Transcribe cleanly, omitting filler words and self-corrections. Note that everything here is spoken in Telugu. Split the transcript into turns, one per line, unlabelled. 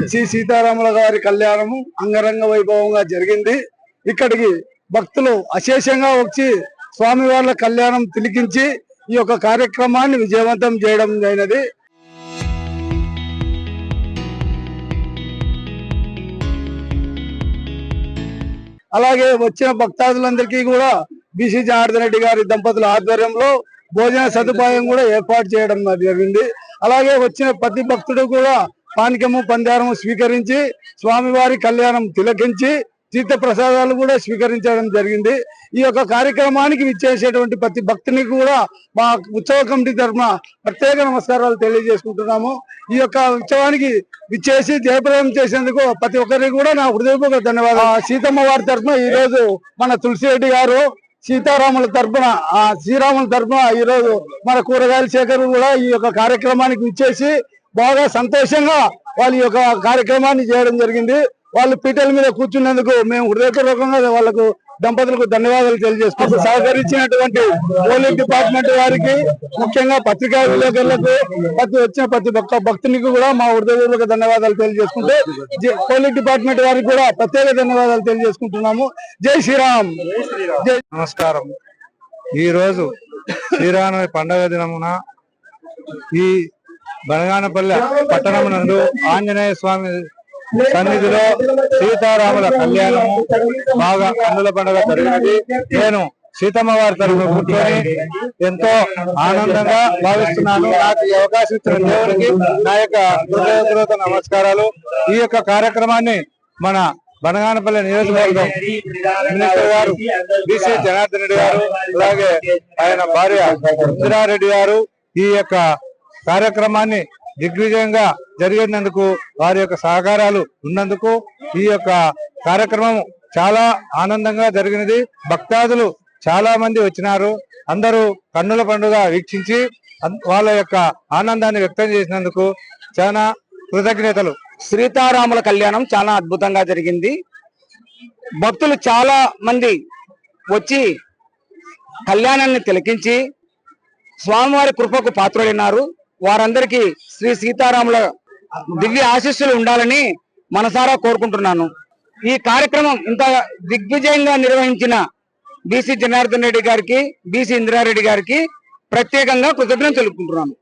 శ్రీ సీతారాముల గారి కళ్యాణము అంగరంగ వైభవంగా జరిగింది. ఇక్కడికి భక్తులు అశేషంగా వచ్చి స్వామివార్ల కళ్యాణం తిలకించి ఈ యొక్క కార్యక్రమాన్ని విజయవంతం చేయడం అయినది. అలాగే వచ్చిన భక్తాదులందరికీ కూడా బీసీ జనార్దన్ రెడ్డి గారి దంపతుల ఆధ్వర్యంలో భోజన సదుపాయం కూడా ఏర్పాటు చేయడం జరిగింది. అలాగే వచ్చిన ప్రతి భక్తుడు కూడా పానకము పందారము స్వీకరించి స్వామివారి కళ్యాణం తిలకించి తీర్థ ప్రసాదాలు కూడా స్వీకరించడం జరిగింది. ఈ యొక్క కార్యక్రమానికి విచ్చేసేటువంటి ప్రతి భక్తునికి కూడా మా ఉత్సవ కమిటీ తరఫున ప్రత్యేక నమస్కారాలు తెలియజేసుకుంటున్నాము. ఈ యొక్క ఉత్సవానికి విచ్చేసి జయప్రదం చేసేందుకు ప్రతి ఒక్కరికి కూడా నా హృదయపూర్వక ధన్యవాదాలు. సీతమ్మ వారి తరఫున ఈ రోజు మన తులసిరెడ్డి గారు, సీతారాముల తరఫున శ్రీరాముల తరఫున ఈ రోజు మన కూరగాయల శేఖర్ కూడా ఈ యొక్క కార్యక్రమానికి విచ్చేసి బాగా సంతోషంగా వాళ్ళ యొక్క కార్యక్రమాన్ని చేయడం జరిగింది. వాళ్ళు పీటల మీద కూర్చున్నందుకు మేము హృదయపూర్వకంగా వాళ్ళకు దంపతులకు ధన్యవాదాలు తెలియజేసుకుంటూ సహకరించినటువంటి పోలీస్ డిపార్ట్మెంట్ వారికి, ముఖ్యంగా పత్రికా విలేకరులకు, వచ్చిన ప్రతి ఒక్క భక్తునికి కూడా మా హృదయపూర్వక ధన్యవాదాలు తెలియజేసుకుంటూ పోలీస్ డిపార్ట్మెంట్ వారికి కూడా ప్రత్యేక ధన్యవాదాలు తెలియజేసుకుంటున్నాము. జై శ్రీరామ్.
నమస్కారం. ఈ రోజు శ్రీరామ పండగ దినమున ఈ బనగానపల్లె పట్టణమునందు ఆంజనేయ స్వామి సన్నిధిలో సీతారాముల కళ్యాణము బాగా కన్నుల పండుగ జరిగినది. నేను సీతమ్మ వారి తరఫున కూర్చొని ఎంతో ఆనందంగా భావిస్తున్నాను. నాకు ఈ అవకాశం ఇచ్చిన దేవునికి నా యొక్క హృదయపూర్వక నమస్కారాలు. ఈ యొక్క కార్యక్రమాన్ని మన బనగానపల్లి నియోజకవర్గం మినిస్టర్ గారు బీసీ జనార్దన్ రెడ్డి గారు, అలాగే ఆయన భార్య ఇందిరారెడ్డి గారు ఈ యొక్క కార్యక్రమాన్ని దిగ్విజయంగా జరిగినందుకు, వారి యొక్క సహకారాలు ఉన్నందుకు ఈ యొక్క కార్యక్రమం చాలా ఆనందంగా జరిగినది. భక్తాదులు చాలా మంది వచ్చినారు. అందరూ కన్నుల పండుగ వీక్షించి వాళ్ళ యొక్క ఆనందాన్ని వ్యక్తం చేసినందుకు చాలా కృతజ్ఞతలు.
సీతారాముల కళ్యాణం చాలా అద్భుతంగా జరిగింది. భక్తులు చాలా మంది వచ్చి కళ్యాణాన్ని తిలకించి స్వామివారి కృపకు పాత్రులైనారు. వారందరికీ శ్రీ సీతారాముల దివ్య ఆశీస్సులు ఉండాలని మనసారా కోరుకుంటున్నాను. ఈ కార్యక్రమం ఇంత దిగ్విజయంగా నిర్వహించిన బీసీ జనార్దన్ రెడ్డి గారికి, బీసీ ఇందిరారెడ్డి గారికి ప్రత్యేకంగా కృతజ్ఞతలు తెలుపుకుంటున్నాను.